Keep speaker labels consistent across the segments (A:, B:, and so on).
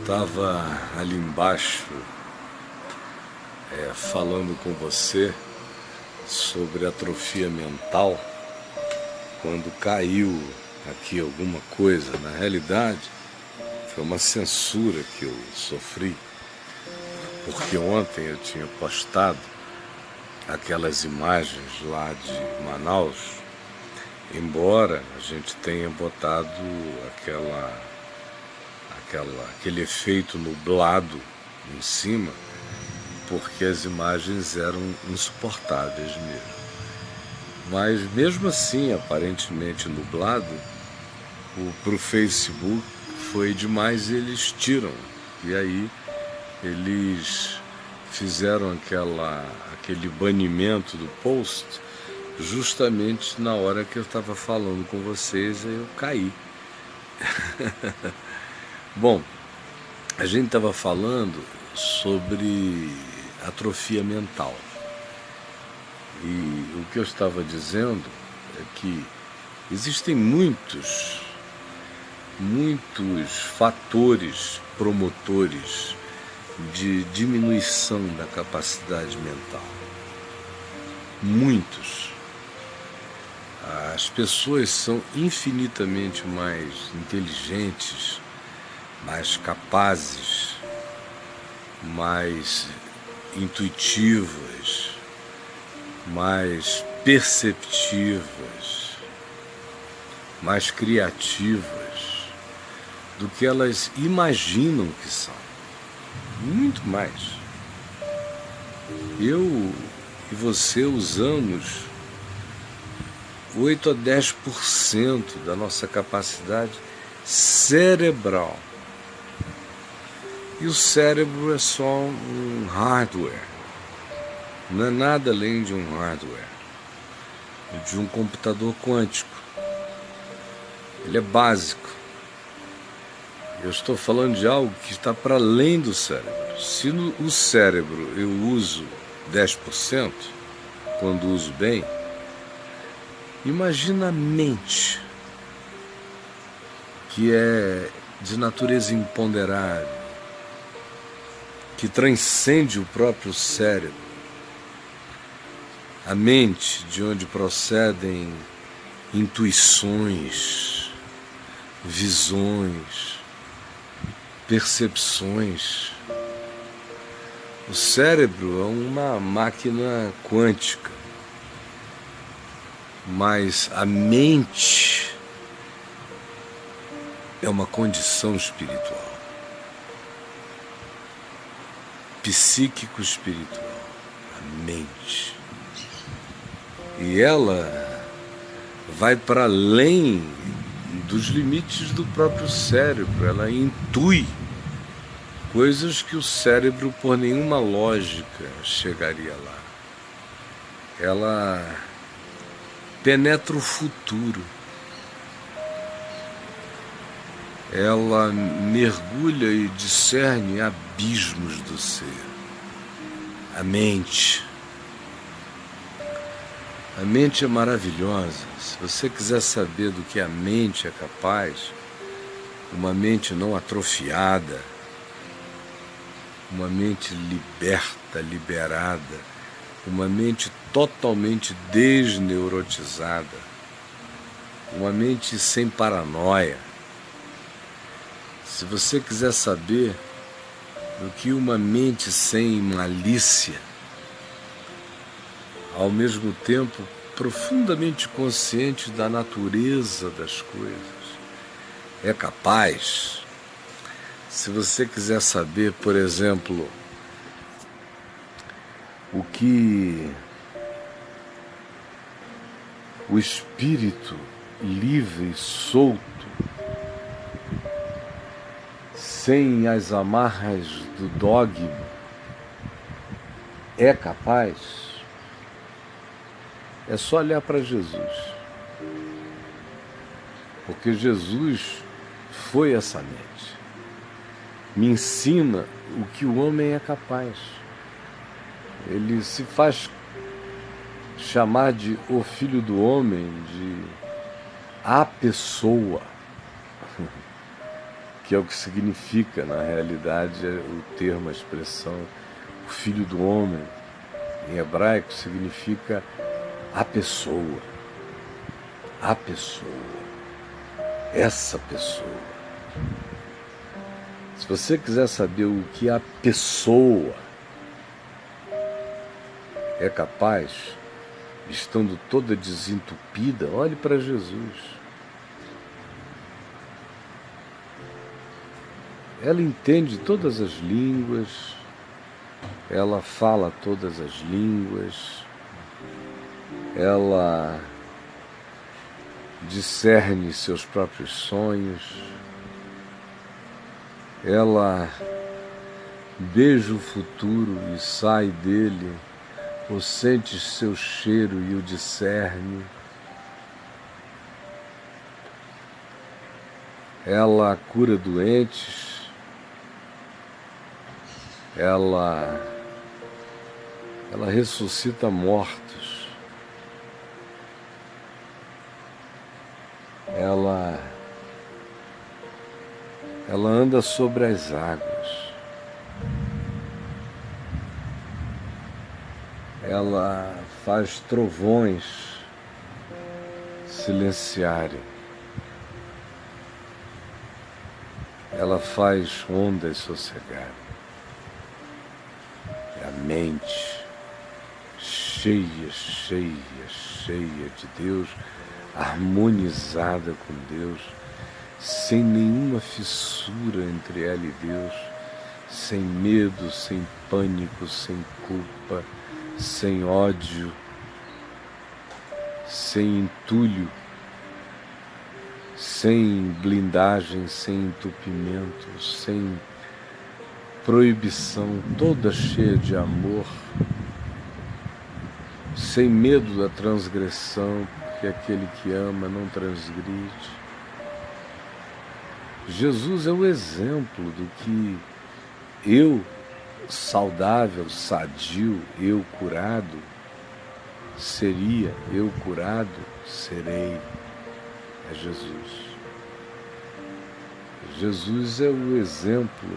A: estava ali embaixo falando com você sobre atrofia mental quando caiu aqui alguma coisa. Na realidade, foi uma censura que eu sofri, porque ontem eu tinha postado aquelas imagens lá de Manaus, embora a gente tenha botado aquele efeito nublado em cima, porque as imagens eram insuportáveis mesmo. Mas mesmo assim, aparentemente nublado, para o Facebook foi demais e eles tiram. E aí eles fizeram aquele banimento do post justamente na hora que eu estava falando com vocês, aí eu caí. Bom, a gente estava falando sobre atrofia mental. E o que eu estava dizendo é que existem muitos fatores promotores de diminuição da capacidade mental. Muitos. As pessoas são infinitamente mais inteligentes, mais capazes, mais intuitivas, mais perceptivas, mais criativas do que elas imaginam que são. Muito mais. Eu e você usamos 8 a 10% da nossa capacidade cerebral. E o cérebro é só um hardware. Não é nada além de um hardware, de um computador quântico. Ele é básico. Eu estou falando de algo que está para além do cérebro. Se no cérebro eu uso 10%, quando uso bem, imagina a mente, que é de natureza imponderável, que transcende o próprio cérebro. A mente, de onde procedem intuições, visões, percepções. O cérebro é uma máquina quântica, mas a mente é uma condição espiritual, psíquico-espiritual, a mente. E ela vai para além dos limites do próprio cérebro. Ela intui coisas que o cérebro, por nenhuma lógica, chegaria lá. Ela penetra o futuro. Ela mergulha e discerne abismos do ser. A mente. A mente é maravilhosa. Se você quiser saber do que a mente é capaz, uma mente não atrofiada, uma mente liberta, liberada, uma mente totalmente desneurotizada, uma mente sem paranoia. Se você quiser saber do que uma mente sem malícia, ao mesmo tempo profundamente consciente da natureza das coisas, é capaz. Se você quiser saber, por exemplo, o que o espírito livre e solto, sem as amarras do dogma, é capaz, é só olhar para Jesus. Porque Jesus foi essa mente. Me ensina o que o homem é capaz. Ele se faz chamar de o Filho do Homem, de a pessoa que é o que significa, na realidade, o termo, a expressão, o Filho do Homem. Em hebraico significa a pessoa, essa pessoa. Se você quiser saber o que a pessoa é capaz, estando toda desentupida, olhe para Jesus. Ela entende todas as línguas, ela fala todas as línguas, ela discerne seus próprios sonhos, ela beija o futuro e sai dele, ou sente seu cheiro e o discerne. Ela cura doentes, ela ressuscita mortos, ela anda sobre as águas, ela faz trovões silenciarem, ela faz ondas sossegarem. É a mente cheia de Deus, harmonizada com Deus, sem nenhuma fissura entre ela e Deus, sem medo, sem pânico, sem culpa, sem ódio, sem entulho, sem blindagem, sem entupimento, sem proibição, toda cheia de amor, sem medo da transgressão, porque aquele que ama não transgride. Jesus é o exemplo do que eu, saudável, sadio, eu curado, seria, eu curado, serei. É Jesus. Jesus é o exemplo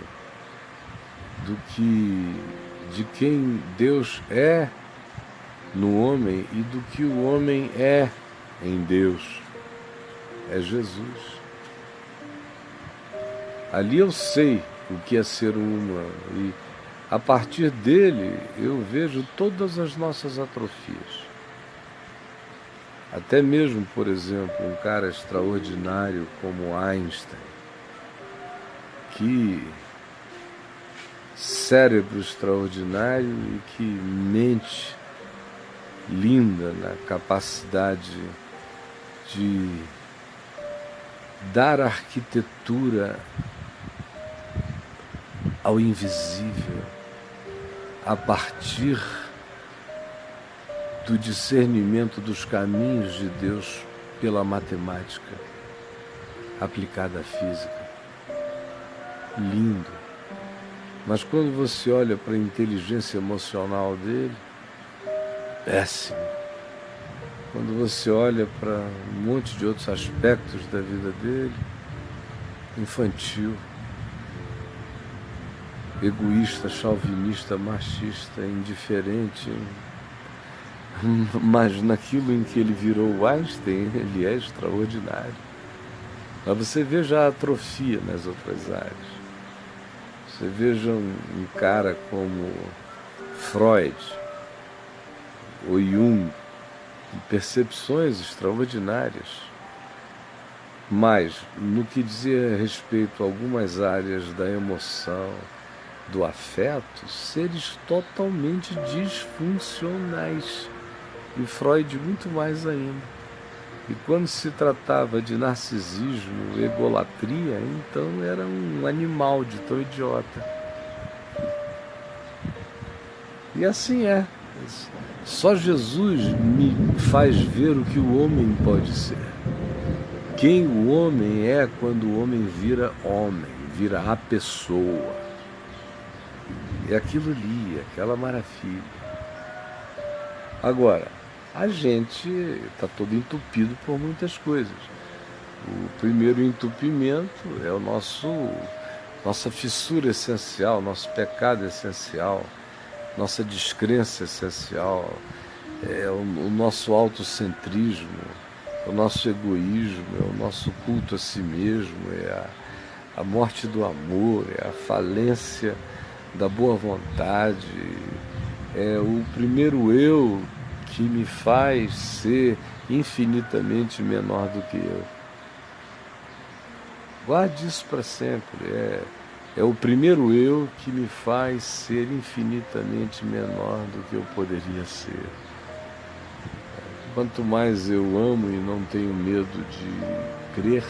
A: de quem Deus é no homem e do que o homem é em Deus. É Jesus. Ali eu sei o que é ser humano e a partir dele eu vejo todas as nossas atrofias. Até mesmo, por exemplo, um cara extraordinário como Einstein, que cérebro extraordinário e que mente linda na capacidade de dar arquitetura ao invisível a partir do discernimento dos caminhos de Deus pela matemática aplicada à física. Lindo. Mas quando você olha para a inteligência emocional dele, péssimo. Quando você olha para um monte de outros aspectos da vida dele, infantil, egoísta, chauvinista, machista, indiferente. Mas naquilo em que ele virou Einstein, ele é extraordinário. Mas você veja a atrofia nas outras áreas. Você veja um cara como Freud ou Jung, percepções extraordinárias. Mas, no que dizia respeito a algumas áreas da emoção, do afeto, seres totalmente disfuncionais. E Freud muito mais ainda. E quando se tratava de narcisismo, egolatria, então era um animal de tão idiota. E assim é. Só Jesus me faz ver o que o homem pode ser. Quem o homem é quando o homem vira homem, vira a pessoa. É aquilo ali, aquela maravilha. Agora, a gente está todo entupido por muitas coisas. O primeiro entupimento é nossa fissura essencial, nosso pecado essencial, nossa descrença essencial, é o nosso autocentrismo, é o nosso egoísmo, é o nosso culto a si mesmo, é a morte do amor, é a falência da boa vontade, é o primeiro eu que me faz ser infinitamente menor do que eu. Guarde isso para sempre. É o primeiro eu que me faz ser infinitamente menor do que eu poderia ser. Quanto mais eu amo e não tenho medo de crer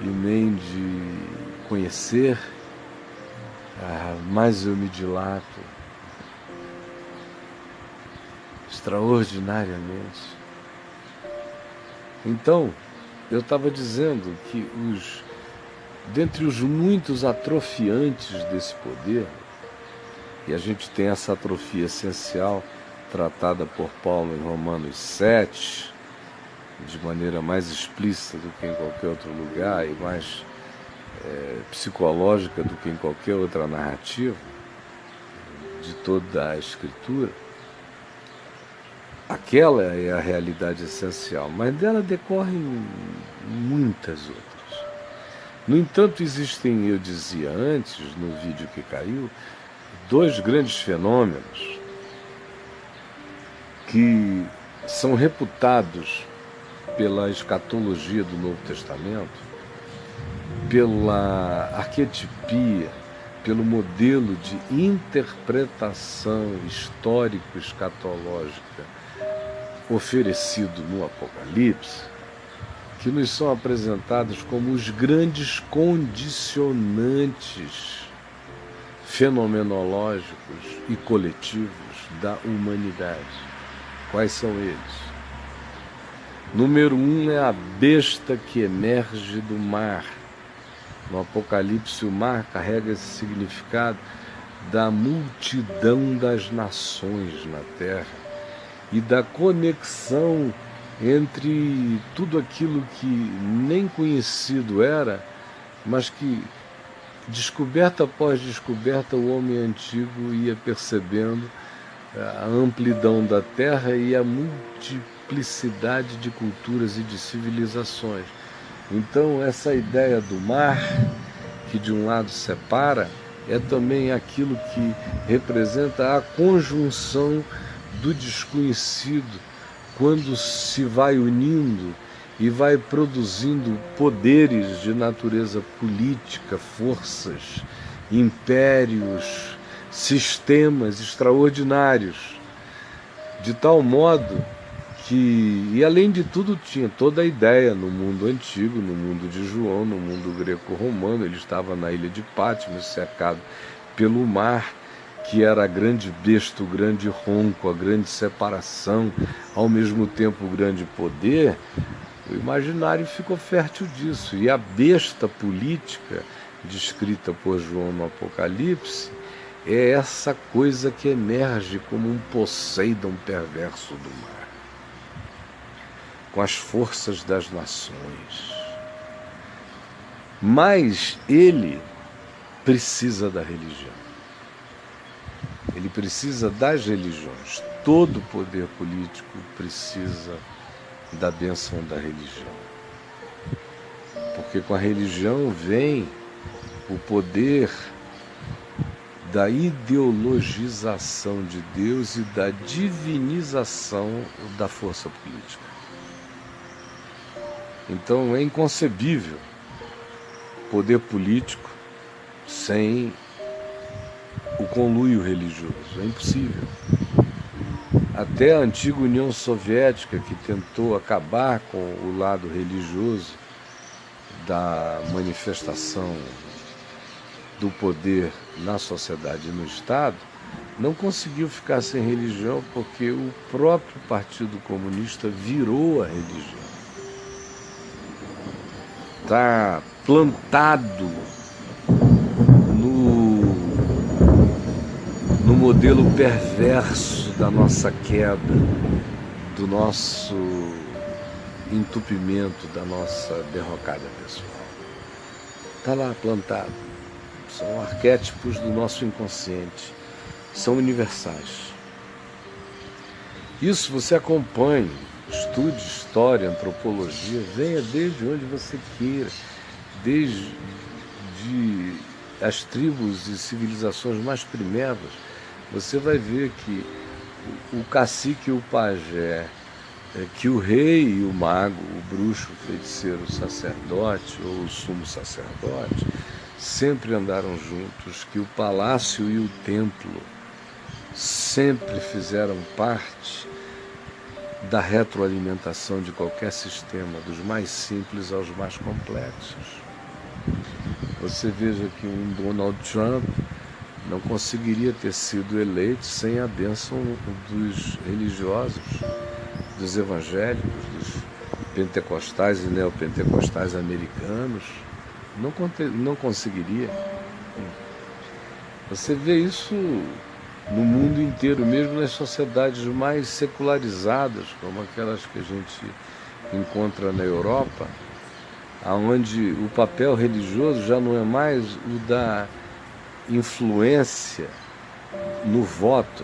A: e nem de conhecer, mais eu me dilato extraordinariamente. Então, eu estava dizendo que dentre os muitos atrofiantes desse poder, e a gente tem essa atrofia essencial tratada por Paulo em Romanos 7, de maneira mais explícita do que em qualquer outro lugar e mais psicológica do que em qualquer outra narrativa de toda a Escritura. Aquela é a realidade essencial, mas dela decorrem muitas outras. No entanto, existem, eu dizia antes, no vídeo que caiu, dois grandes fenômenos que são reputados pela escatologia do Novo Testamento, pela arquetipia, pelo modelo de interpretação histórico-escatológica oferecido no Apocalipse, que nos são apresentados como os grandes condicionantes fenomenológicos e coletivos da humanidade. Quais são eles? Número 1 é a besta que emerge do mar. No Apocalipse, o mar carrega esse significado da multidão das nações na Terra e da conexão entre tudo aquilo que nem conhecido era, mas que, descoberta após descoberta, o homem antigo ia percebendo a amplidão da Terra e a multiplicidade de culturas e de civilizações. Então, essa ideia do mar, que de um lado separa, é também aquilo que representa a conjunção do desconhecido, quando se vai unindo e vai produzindo poderes de natureza política, forças, impérios, sistemas extraordinários, de tal modo que, e além de tudo, tinha toda a ideia no mundo antigo, no mundo de João, no mundo greco-romano. Ele estava na ilha de Patmos, cercado pelo mar, que era a grande besta, o grande ronco, a grande separação, ao mesmo tempo o grande poder. O imaginário ficou fértil disso. E a besta política, descrita por João no Apocalipse, é essa coisa que emerge como um Poseidon perverso do mar, com as forças das nações. Mas ele precisa da religião. Ele precisa das religiões. Todo poder político precisa da bênção da religião. Porque com a religião vem o poder da ideologização de Deus e da divinização da força política. Então é inconcebível poder político sem o conluio religioso. É impossível. Até a antiga União Soviética, que tentou acabar com o lado religioso da manifestação do poder na sociedade e no Estado, não conseguiu ficar sem religião, porque o próprio Partido Comunista virou a religião. Está plantado no modelo perverso da nossa queda, do nosso entupimento da nossa derrocada pessoal. Está lá plantado. São arquétipos do nosso inconsciente. São universais. Isso você acompanhe, estude história, antropologia, venha desde onde você queira, desde as tribos e civilizações mais primeiras. Você vai ver que o cacique e o pajé, que o rei e o mago, o bruxo, o feiticeiro, o sacerdote ou o sumo sacerdote, sempre andaram juntos, que o palácio e o templo sempre fizeram parte da retroalimentação de qualquer sistema, dos mais simples aos mais complexos. Você veja que um Donald Trump não conseguiria ter sido eleito sem a bênção dos religiosos, dos evangélicos, dos pentecostais e neopentecostais americanos. Não conseguiria. Você vê isso no mundo inteiro, mesmo nas sociedades mais secularizadas, como aquelas que a gente encontra na Europa, onde o papel religioso já não é mais o da influência no voto.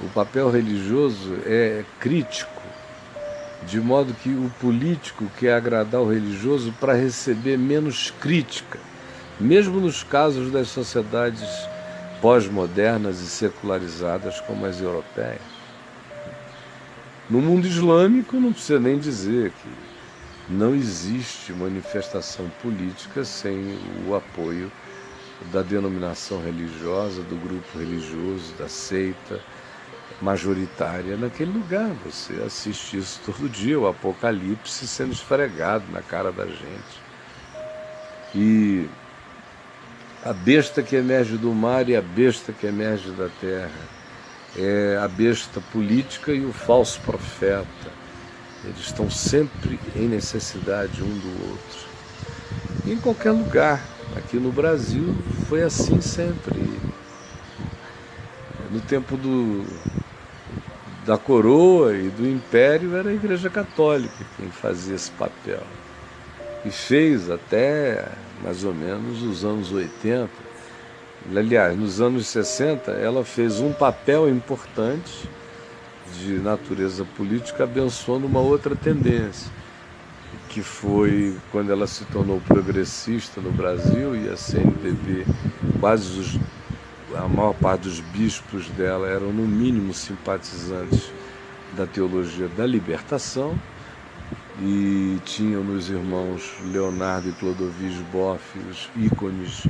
A: O papel religioso é crítico, de modo que o político quer agradar o religioso para receber menos crítica, mesmo nos casos das sociedades pós-modernas e secularizadas como as europeias. No mundo islâmico não precisa nem dizer que não existe manifestação política sem o apoio da denominação religiosa, do grupo religioso, da seita majoritária naquele lugar. Você assiste isso todo dia, o apocalipse sendo esfregado na cara da gente. E a besta que emerge do mar e a besta que emerge da terra é a besta política e o falso profeta. Eles estão sempre em necessidade um do outro. E em qualquer lugar. Aqui no Brasil foi assim sempre. No tempo da coroa e do império era a Igreja Católica quem fazia esse papel. E fez até mais ou menos os anos 80. Aliás, nos anos 60 ela fez um papel importante de natureza política, abençoando uma outra tendência, que foi quando ela se tornou progressista no Brasil, e a CNBB, a maior parte dos bispos dela eram no mínimo simpatizantes da teologia da libertação, e tinham nos irmãos Leonardo e Clodovis Boff os ícones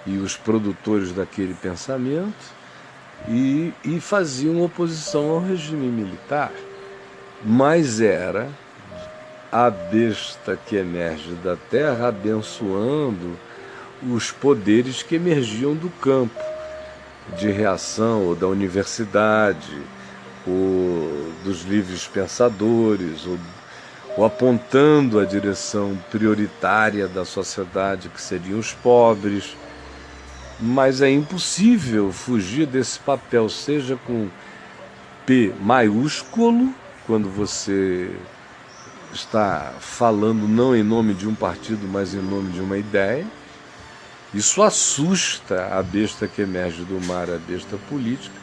A: e os produtores daquele pensamento, e faziam oposição ao regime militar, mas era a besta que emerge da terra abençoando os poderes que emergiam do campo de reação, ou da universidade, ou dos livres pensadores, ou apontando a direção prioritária da sociedade, que seriam os pobres. Mas é impossível fugir desse papel, seja com P maiúsculo, quando você está falando não em nome de um partido, mas em nome de uma ideia. Isso assusta a besta que emerge do mar, a besta política,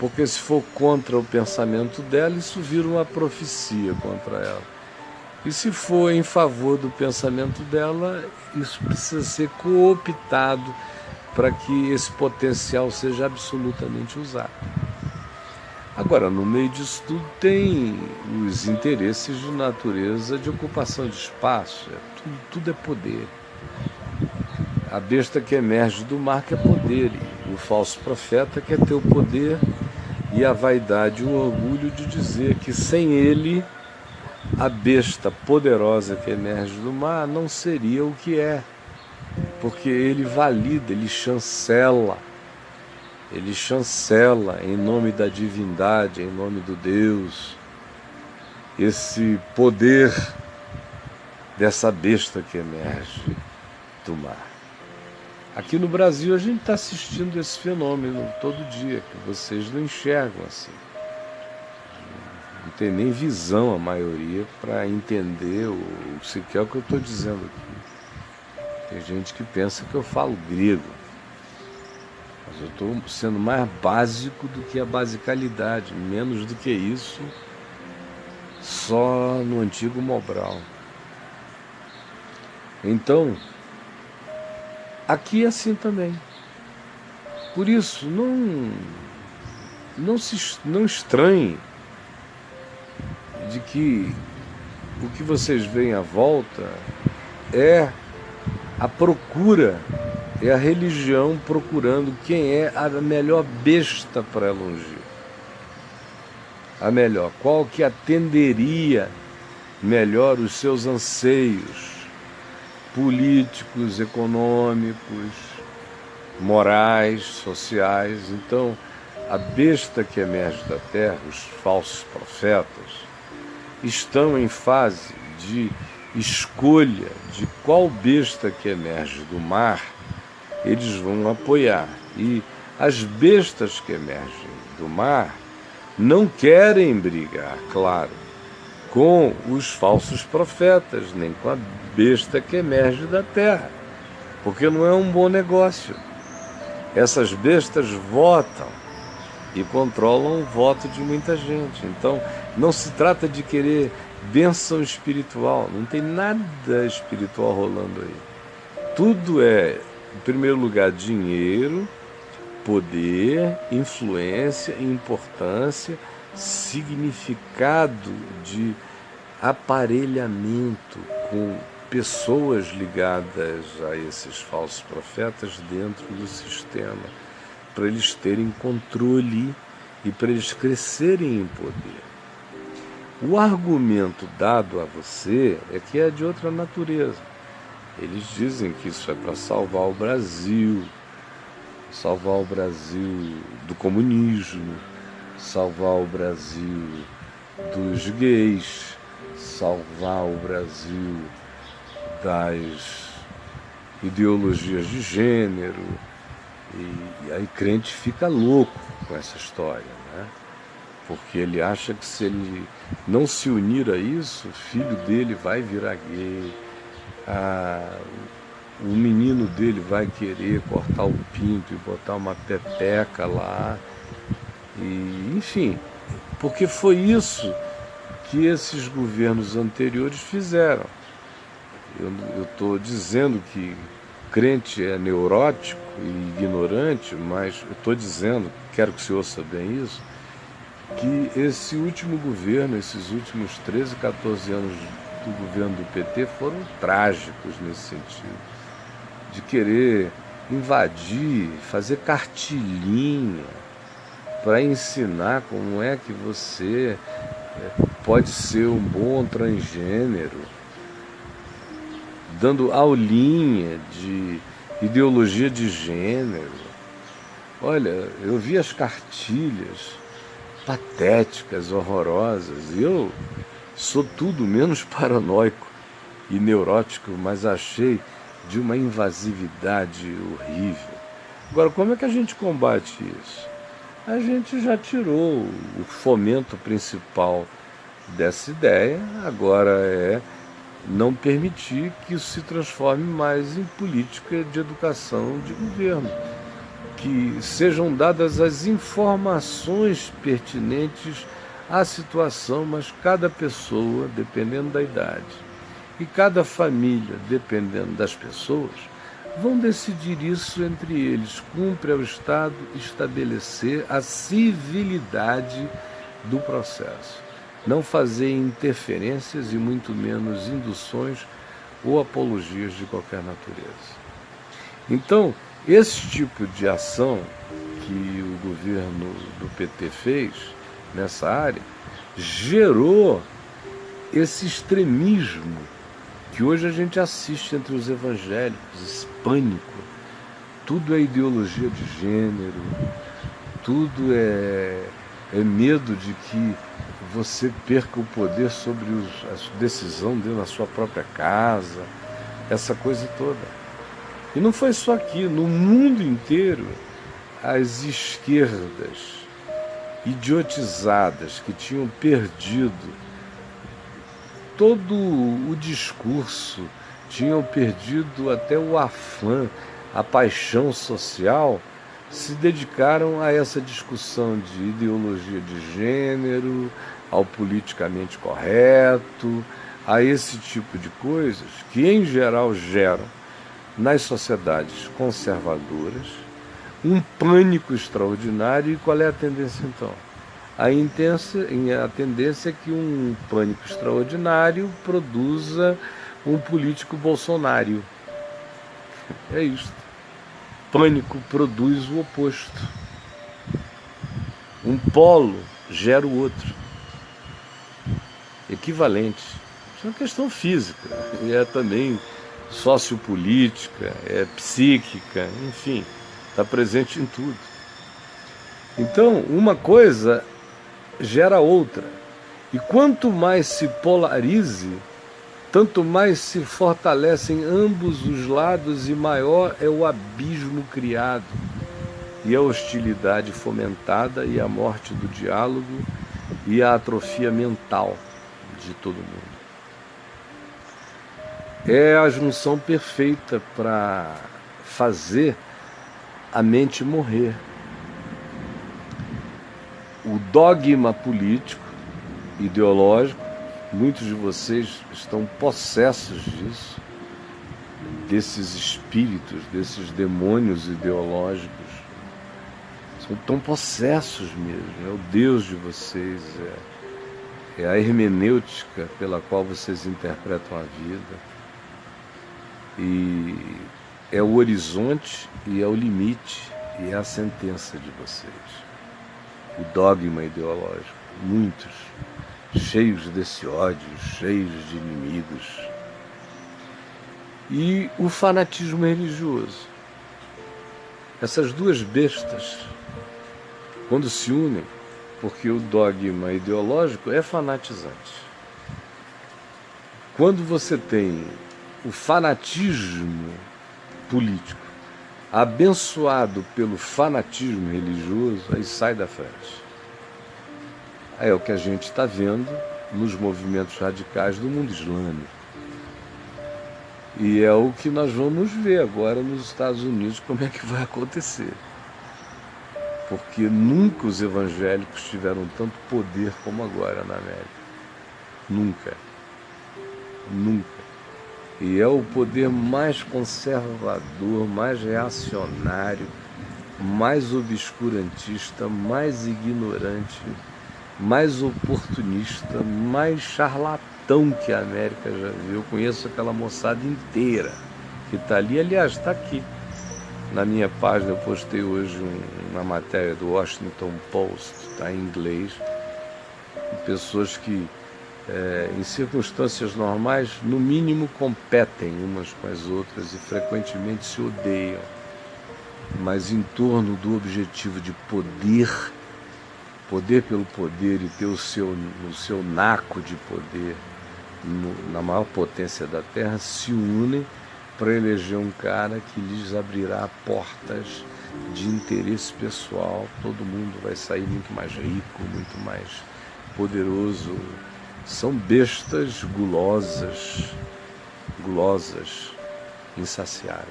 A: porque se for contra o pensamento dela, isso vira uma profecia contra ela. E se for em favor do pensamento dela, isso precisa ser cooptado para que esse potencial seja absolutamente usado. Agora, no meio disso tudo tem os interesses de natureza de ocupação de espaço, tudo é poder. A besta que emerge do mar quer poder, e o falso profeta quer ter o poder e a vaidade e o orgulho de dizer que sem ele a besta poderosa que emerge do mar não seria o que é, porque ele valida, ele chancela em nome da divindade, em nome do Deus, esse poder dessa besta que emerge do mar. Aqui no Brasil a gente está assistindo esse fenômeno todo dia, que vocês não enxergam assim. Não tem nem visão a maioria para entender o sequer o que eu estou dizendo aqui. Tem gente que pensa que eu falo grego, mas eu estou sendo mais básico do que a basicalidade, menos do que isso, só no antigo Mobral. Então, aqui é assim também. Por isso, não estranhe de que o que vocês veem à volta é a procura, é a religião procurando quem é a melhor besta para ela ungir. A melhor, qual que atenderia melhor os seus anseios políticos, econômicos, morais, sociais. Então, a besta que emerge da terra, os falsos profetas, estão em fase de escolha de qual besta que emerge do mar eles vão apoiar. E as bestas que emergem do mar não querem brigar, claro, com os falsos profetas, nem com a besta que emerge da terra, porque não é um bom negócio. Essas bestas votam e controlam o voto de muita gente. Então, não se trata de querer bênção espiritual, não tem nada espiritual rolando aí. Tudo é, em primeiro lugar, dinheiro, poder, influência, importância, significado de aparelhamento com pessoas ligadas a esses falsos profetas dentro do sistema, para eles terem controle e para eles crescerem em poder. O argumento dado a você é que é de outra natureza. Eles dizem que isso é para salvar o Brasil do comunismo, salvar o Brasil dos gays, salvar o Brasil das ideologias de gênero. E aí crente fica louco com essa história, né? Porque ele acha que se ele não se unir a isso, o filho dele vai virar gay, o menino dele vai querer cortar o pinto e botar uma pepeca lá, e enfim, porque foi isso que esses governos anteriores fizeram. Eu estou dizendo que crente é neurótico e ignorante, mas eu estou dizendo, quero que você ouça bem isso, que esse último governo, esses últimos 13, 14 anos do governo do PT foram trágicos nesse sentido, de querer invadir, fazer cartilhinha para ensinar como é que você pode ser um bom transgênero, dando aulinha de ideologia de gênero. Olha, eu vi as cartilhas patéticas, horrorosas, e eu sou tudo menos paranoico e neurótico, mas achei de uma invasividade horrível. Agora, como é que a gente combate isso? A gente já tirou o fomento principal dessa ideia, agora é não permitir que isso se transforme mais em política de educação de governo, que sejam dadas as informações pertinentes à situação, mas cada pessoa, dependendo da idade, e cada família, dependendo das pessoas, vão decidir isso entre eles. Cumpre ao Estado estabelecer a civilidade do processo, não fazer interferências e muito menos induções ou apologias de qualquer natureza. Então, esse tipo de ação que o governo do PT fez nessa área gerou esse extremismo que hoje a gente assiste entre os evangélicos, esse pânico. Tudo é ideologia de gênero, tudo é medo de que você perca o poder sobre a decisão dentro da sua própria casa, essa coisa toda. E não foi só aqui, no mundo inteiro, as esquerdas idiotizadas, que tinham perdido todo o discurso, tinham perdido até o afã, a paixão social, se dedicaram a essa discussão de ideologia de gênero, ao politicamente correto, a esse tipo de coisas que, em geral, geram nas sociedades conservadoras um pânico extraordinário. E qual é a tendência, então? A tendência é que um pânico extraordinário produza um político bolsonário. É isto. Pânico produz o oposto. Um polo gera o outro. Equivalente. Isso é uma questão física. E é também sociopolítica, é psíquica, enfim, está presente em tudo. Então, uma coisa gera outra. E quanto mais se polarize, tanto mais se fortalecem ambos os lados e maior é o abismo criado, e a hostilidade fomentada, e a morte do diálogo, e a atrofia mental de todo mundo. É a junção perfeita para fazer a mente morrer. O dogma político, ideológico, muitos de vocês estão possessos disso, desses espíritos, desses demônios ideológicos. Estão possessos mesmo, é o Deus de vocês, é a hermenêutica pela qual vocês interpretam a vida. E é o horizonte e é o limite e é a sentença de vocês. O dogma ideológico, muitos, cheios desse ódio, cheios de inimigos. E o fanatismo religioso. Essas duas bestas, quando se unem, porque o dogma ideológico é fanatizante. Quando você tem o fanatismo político abençoado pelo fanatismo religioso, aí sai da frente. É o que a gente está vendo nos movimentos radicais do mundo islâmico. E é o que nós vamos ver agora nos Estados Unidos, como é que vai acontecer. Porque nunca os evangélicos tiveram tanto poder como agora na América. Nunca. Nunca. E é o poder mais conservador, mais reacionário, mais obscurantista, mais ignorante, mais oportunista, mais charlatão que a América já viu. Eu conheço aquela moçada inteira que está ali. Aliás, está aqui. Na minha página eu postei hoje uma matéria do Washington Post, está em inglês, pessoas que em circunstâncias normais, no mínimo, competem umas com as outras e frequentemente se odeiam. Mas em torno do objetivo de poder pelo poder e ter o seu naco de poder na maior potência da Terra, se unem para eleger um cara que lhes abrirá portas de interesse pessoal. Todo mundo vai sair muito mais rico, muito mais poderoso. São bestas gulosas, insaciáveis.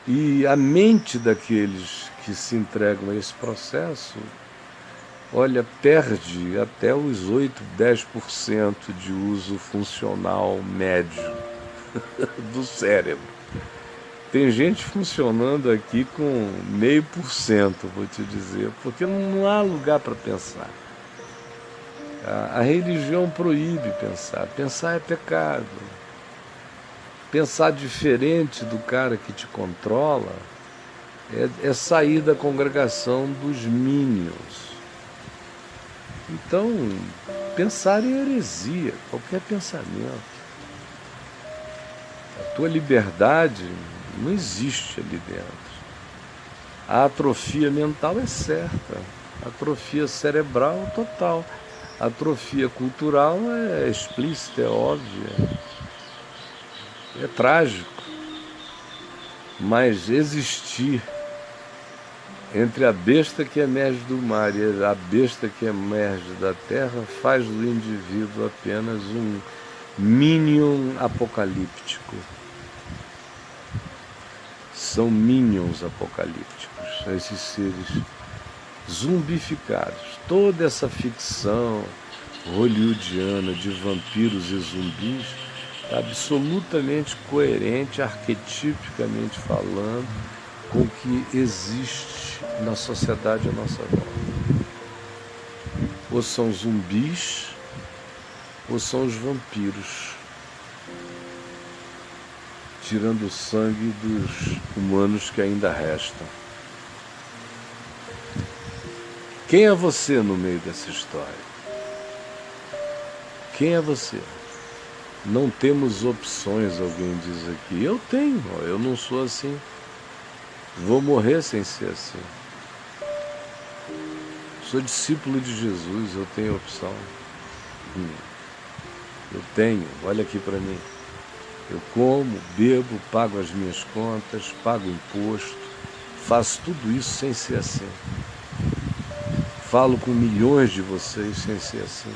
A: E a mente daqueles que se entregam a esse processo, olha, perde até os 8, 10% de uso funcional médio do cérebro. Tem gente funcionando aqui com 0,5%, vou te dizer, porque não há lugar para pensar. A religião proíbe pensar. Pensar é pecado. Pensar diferente do cara que te controla é sair da congregação dos minions. Então, pensar é heresia, qualquer pensamento. A tua liberdade não existe ali dentro. A atrofia mental é certa, a atrofia cerebral total. A atrofia cultural é explícita, é óbvia, é trágico. Mas existir Entre a besta que emerge do mar e a besta que emerge da terra, faz do indivíduo apenas um minion apocalíptico. São minions apocalípticos, esses seres zumbificados. Toda essa ficção hollywoodiana de vampiros e zumbis está absolutamente coerente, arquetipicamente falando, com o que existe na sociedade à nossa volta. Ou são zumbis, ou são os vampiros, tirando o sangue dos humanos que ainda restam. Quem é você no meio dessa história? Quem é você? Não temos opções, alguém diz aqui. Eu tenho, eu não sou assim. Vou morrer sem ser assim. Sou discípulo de Jesus, eu tenho opção. Eu tenho, olha aqui para mim. Eu como, bebo, pago as minhas contas, pago imposto, faço tudo isso sem ser assim. Falo com milhões de vocês sem ser assim,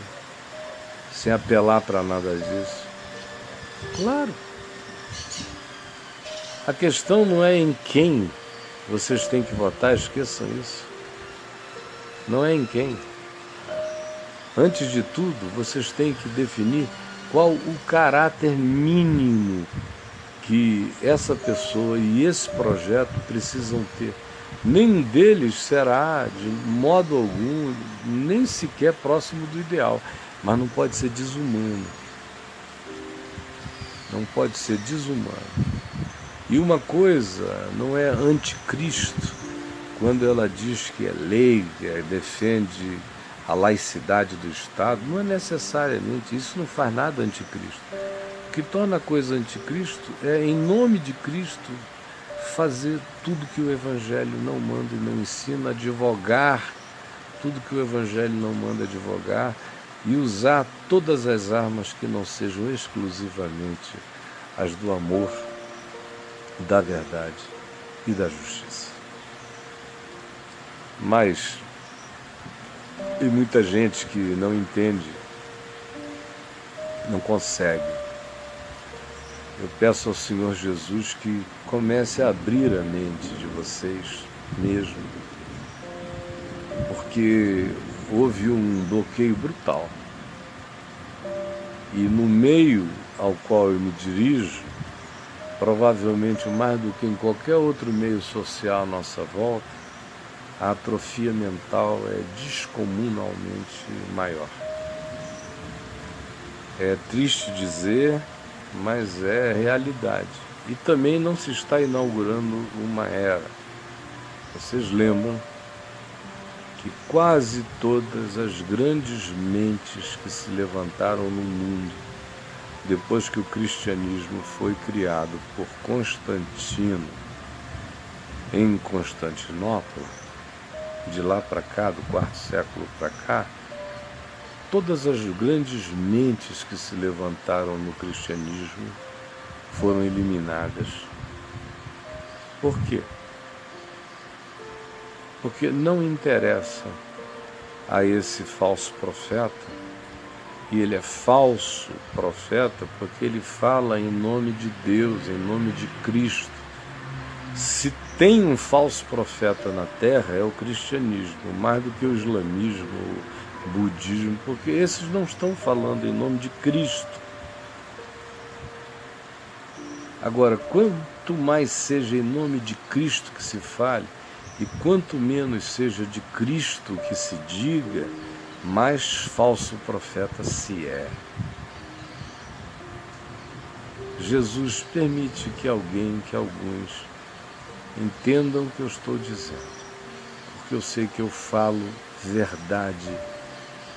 A: sem apelar para nada disso. Claro. A questão não é em quem vocês têm que votar, esqueçam isso. Não é em quem. Antes de tudo, vocês têm que definir qual o caráter mínimo que essa pessoa e esse projeto precisam ter. Nenhum deles será, de modo algum, nem sequer próximo do ideal, mas não pode ser desumano. Não pode ser desumano. E uma coisa não é anticristo, quando ela diz que é leiga, defende a laicidade do Estado, não é necessariamente, isso não faz nada anticristo. O que torna a coisa anticristo é, em nome de Cristo, fazer tudo que o Evangelho não manda e não ensina, advogar tudo que o Evangelho não manda advogar e usar todas as armas que não sejam exclusivamente as do amor, da verdade e da justiça. Mas tem muita gente que não entende, não consegue. Eu peço ao Senhor Jesus que comece a abrir a mente de vocês mesmo, porque houve um bloqueio brutal. E no meio ao qual eu me dirijo, provavelmente mais do que em qualquer outro meio social à nossa volta, a atrofia mental é descomunalmente maior. É triste dizer, mas é realidade. E também não se está inaugurando uma era. Vocês lembram que quase todas as grandes mentes que se levantaram no mundo depois que o cristianismo foi criado por Constantino em Constantinopla, de lá para cá, do quarto século para cá, todas as grandes mentes que se levantaram no cristianismo foram eliminadas. Por quê? Porque não interessa a esse falso profeta, e ele é falso profeta porque ele fala em nome de Deus, em nome de Cristo. Se tem um falso profeta na terra, é o cristianismo, mais do que o islamismo, o budismo, porque esses não estão falando em nome de Cristo. Agora, quanto mais seja em nome de Cristo que se fale, e quanto menos seja de Cristo que se diga, mais falso profeta se é. Jesus permite que alguns entendam o que eu estou dizendo, porque eu sei que eu falo verdade,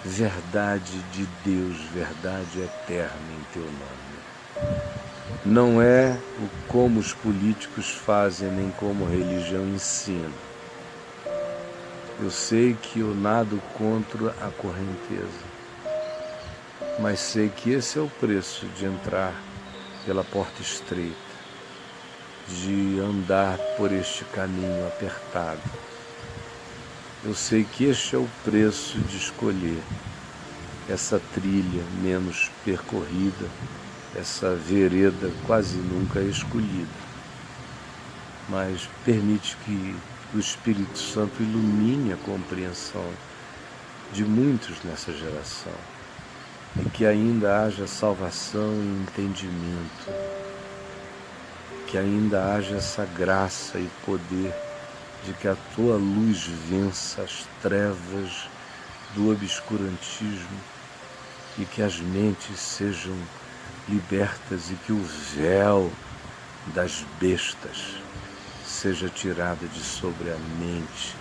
A: verdade de Deus, verdade eterna em teu nome. Não é o como os políticos fazem, nem como a religião ensina. Eu sei que eu nado contra a correnteza, mas sei que esse é o preço de entrar pela porta estreita, de andar por este caminho apertado, eu sei que este é o preço de escolher essa trilha menos percorrida, essa vereda quase nunca escolhida. Mas permite que o Espírito Santo ilumine a compreensão de muitos nessa geração e que ainda haja salvação e entendimento, que ainda haja essa graça e poder de que a tua luz vença as trevas do obscurantismo e que as mentes sejam libertas e que o véu das bestas seja tirado de sobre a mente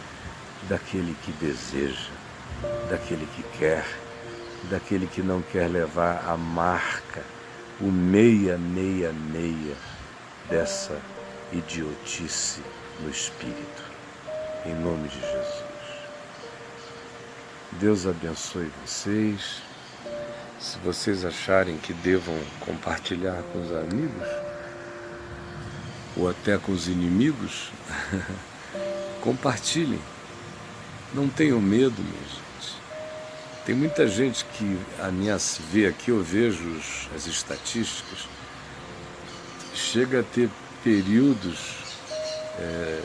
A: daquele que deseja, daquele que quer, daquele que não quer levar a marca, o 666 dessa idiotice no espírito. Em nome de Jesus. Deus abençoe vocês. Se vocês acharem que devam compartilhar com os amigos, ou até com os inimigos, compartilhem. Não tenham medo, minha gente. Tem muita gente que a minha se vê aqui, eu vejo as estatísticas, chega a ter períodos,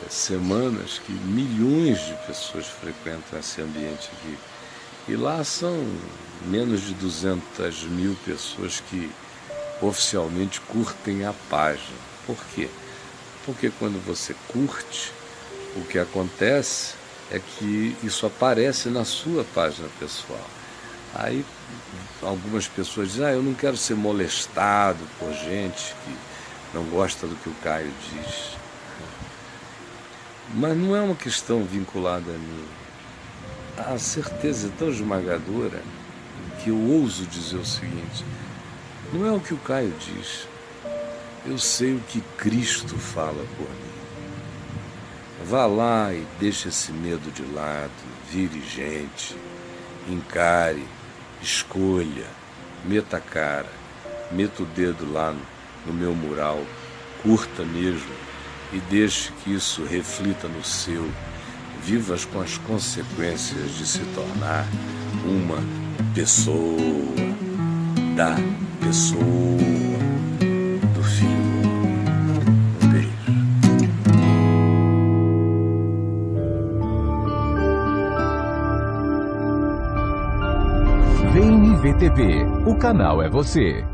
A: semanas que milhões de pessoas frequentam esse ambiente aqui. E lá são menos de 200 mil pessoas que oficialmente curtem a página. Por quê? Porque quando você curte, o que acontece é que isso aparece na sua página pessoal. Aí algumas pessoas dizem, eu não quero ser molestado por gente que não gosta do que o Caio diz. Mas não é uma questão vinculada a mim. A certeza é tão esmagadora que eu ouso dizer o seguinte, não é o que o Caio diz, eu sei o que Cristo fala por mim. Vá lá e deixe esse medo de lado, vire gente, encare, escolha, meta a cara, meta o dedo lá no meu mural, curta mesmo e deixe que isso reflita no seu. Vivas com as consequências de se tornar uma pessoa, da pessoa, do Filho. Um beijo.
B: Vem IVTV, o canal é você.